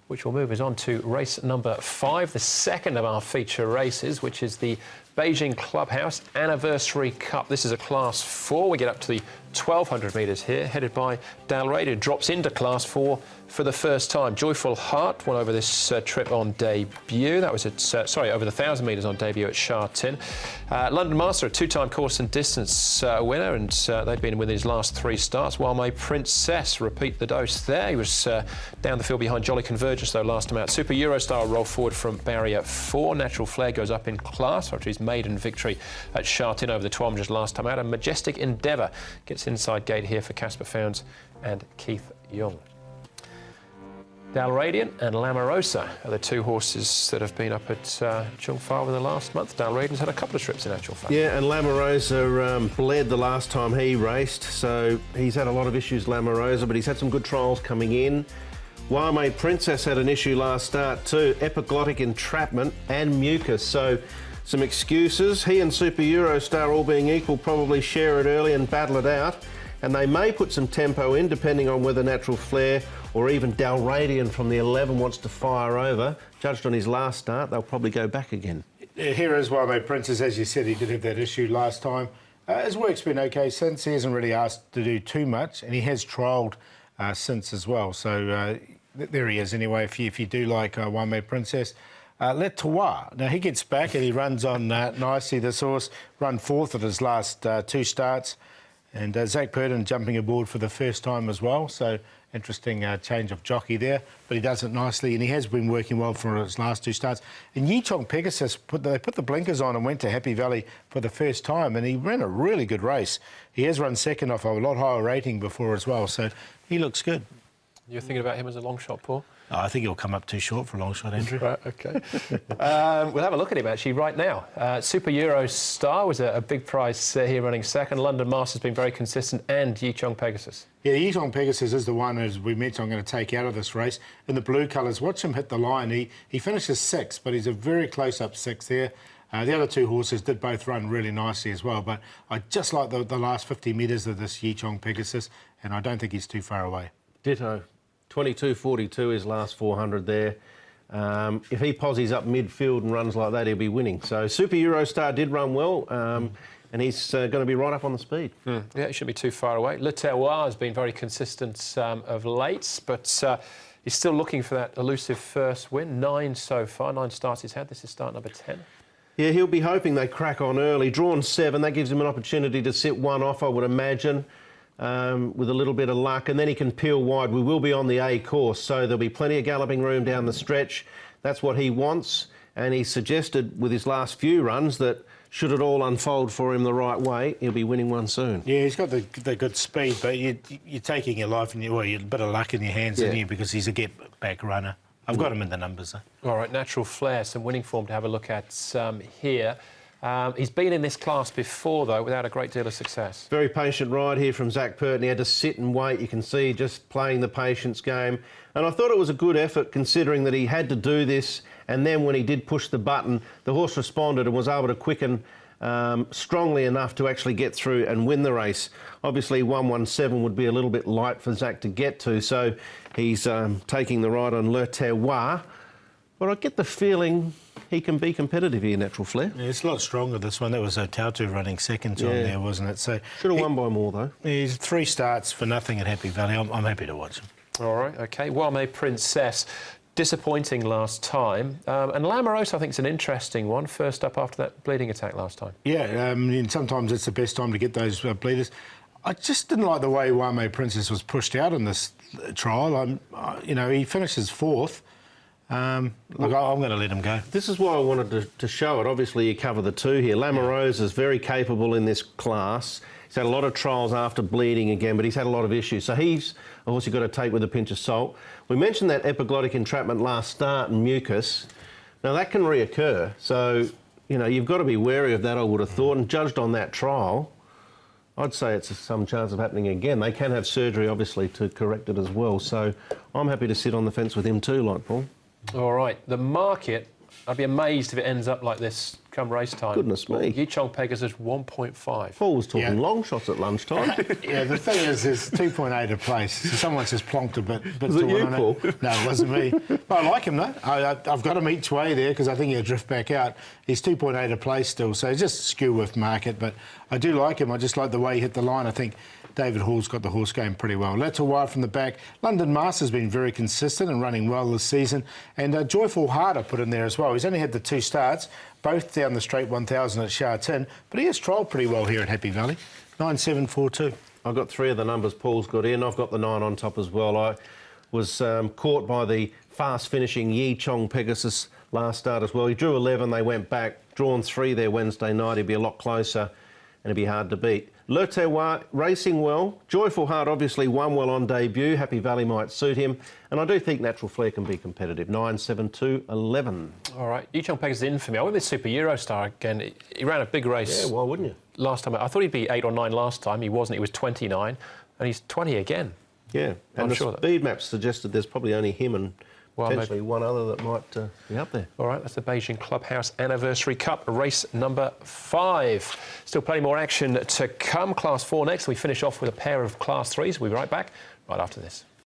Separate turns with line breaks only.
which will move us on to race number 5, the second of our feature races, which is the Beijing Clubhouse Anniversary Cup. This is a Class 4. We get up to the 1,200 metres here, headed by Dalradian. Drops into Class 4 for the first time. Joyful Heart won over this trip on debut. That was at, over the 1,000 metres on debut at Sha Tin. London Master, a two-time course and distance winner, and they've been with his last 3 starts. While May Princess repeat the dose there. He was down the field behind Jolly Convergence, though, last time out. Super Eurostar roll forward from barrier 4. Natural Flare goes up in class after his maiden victory at Sha Tin over the 1200 last time out. And Majestic Endeavour gets inside gate here for Casper Founds and Keith Young. Dalradian and Lamarosa are the 2 horses that have been up at Chung Fa over the last month. Dalradian's had a couple of trips in actual fact. Yeah, and Lamarosa bled the last time he raced, so he's had a lot of issues, Lamarosa, but he's had some good trials coming in. While May Princess had an issue last start too, epiglottic entrapment and mucus, so some excuses. He and Super Eurostar, all being equal, probably share it early and battle it out. And they may put some tempo in, depending on whether Natural Flare or even Dalradian from the 11 wants to fire over. Judged on his last start, they'll probably go back again.
Here is Wild Mate Princess, as you said, he did have that issue last time. His work's been okay since. He hasn't really asked to do too much, and he has trialled since as well. So there he is anyway, if you do like Wild Mate Princess. Let Toa. Now, he gets back and he runs on nicely. This horse run 4th at his last 2 starts. And Zach Purden jumping aboard for the first time as well. So interesting change of jockey there. But he does it nicely, and he has been working well for his last 2 starts. And Yichong Pegasus, they put the blinkers on and went to Happy Valley for the first time, and he ran a really good race. He has run second off a lot higher rating before as well, so he looks good. You're thinking about him as a long shot, Paul? Oh, I think he'll come up too short for a long shot, Andrew. Right, OK. We'll have a look at him, actually, right now. Super Eurostar was a big prize here running second. London Master's been very consistent, and Yichong Pegasus. Yeah, Yichong Pegasus is the one, as we mentioned, I'm going to take out of this race. In the blue colours, watch him hit the line. He finishes 6th, but he's a very close-up 6th there. The other 2 horses did both run really nicely as well, but I just like the last 50 metres of this Yichong Pegasus, and I don't think he's too far away. Ditto. 22.42 his last 400 there. If he posies up midfield and runs like that, he'll be winning. So Super Eurostar did run well, and he's going to be right up on the speed. Yeah, he shouldn't be too far away. Le Terroir has been very consistent of late, but he's still looking for that elusive first win. 9 so far, 9 starts he's had. This is start number 10. Yeah, he'll be hoping they crack on early. Drawn 7, that gives him an opportunity to sit 1 off, I would imagine. With a little bit of luck, and then he can peel wide. We will be on the A course, so there'll be plenty of galloping room down the stretch. That's what he wants, and he suggested with his last few runs that should it all unfold for him the right way, he'll be winning one soon. Yeah, he's got the good speed, but you're taking your life and you're a bit of luck in your hands, yeah, you, because he's a get-back runner. I've got him in the numbers, though. All right, Natural Flare, some winning form to have a look at here. He's been in this class before, though, without a great deal of success. Very patient ride here from Zach Purden. He had to sit and wait. You can see just playing the patience game. And I thought it was a good effort, considering that he had to do this, and then when he did push the button, the horse responded and was able to quicken strongly enough to actually get through and win the race. Obviously, 117 would be a little bit light for Zach to get to, so he's taking the ride on Le Terroir. But I get the feeling he can be competitive here, Natural Flare. Yeah, it's a lot stronger, this one. That was Tautu running second to him there, wasn't it? So should have won by more, though. He's 3 starts for nothing at Happy Valley. I'm happy to watch him. All right, OK. Wild May Princess, disappointing last time. And Lamarosa, I think, is an interesting one. First up after that bleeding attack last time. Yeah, and sometimes it's the best time to get those bleeders. I just didn't like the way Wild May Princess was pushed out in this trial. You know, he finishes 4th. Look, I'm going to let him go. This is why I wanted to show it. Obviously, you cover the 2 here. Lamarosa is very capable in this class. He's had a lot of trials after bleeding again, but he's had a lot of issues. So he's a horse you've got to take with a pinch of salt. We mentioned that epiglottic entrapment last start and mucus. Now, that can reoccur. So, you know, you've got to be wary of that, I would have thought. And judged on that trial, I'd say it's some chance of happening again. They can have surgery, obviously, to correct it as well. So I'm happy to sit on the fence with him too, like Paul. All right, the market
I'd be amazed if it ends up like this come race time.
Goodness me.
Yichong Pegasus 1.5.
Paul was talking long shots at lunchtime.
Yeah, the thing is, there's 2.8 a place. So someone's just plonked a bit
Was it you, Paul?
No, it wasn't me. But I like him, though. I've got him each way there because I think he'll drift back out. He's 2.8 a place still, so he's just skew with market. But I do like him. I just like the way he hit the line. I think David Hall's got the horse going pretty well. Lateral wide from the back. London Master's been very consistent and running well this season. And Joyful Heart I put in there as well. He's only had the 2 starts, both down the straight 1,000 at Sha Tin, but he has trialled pretty well here at Happy Valley. 9,742.
I've got 3 of the numbers Paul's got in. I've got the 9 on top as well. I was caught by the fast-finishing Yichong Pegasus last start as well. He drew 11, they went back. Drawn 3 there Wednesday night. He'd be a lot closer and it'd be hard to beat. Le Terroir racing well. Joyful Heart obviously won well on debut. Happy Valley might suit him. And I do think Natural Flair can be competitive. 9, 7, 2, 11.
All right, Yichong Pegasus in for me. I went with Super Eurostar again. He ran a big race.
Yeah, why wouldn't you?
Last time. I thought he'd be 8 or 9 last time. He wasn't. He was 29. And he's 20 again.
Yeah. And the speed maps suggested there's probably only him and potentially one other that might be up there.
All right, that's the Beijing Clubhouse Anniversary Cup, race number 5. Still plenty more action to come. Class 4 next. We finish off with a pair of Class 3s. We'll be right back right after this.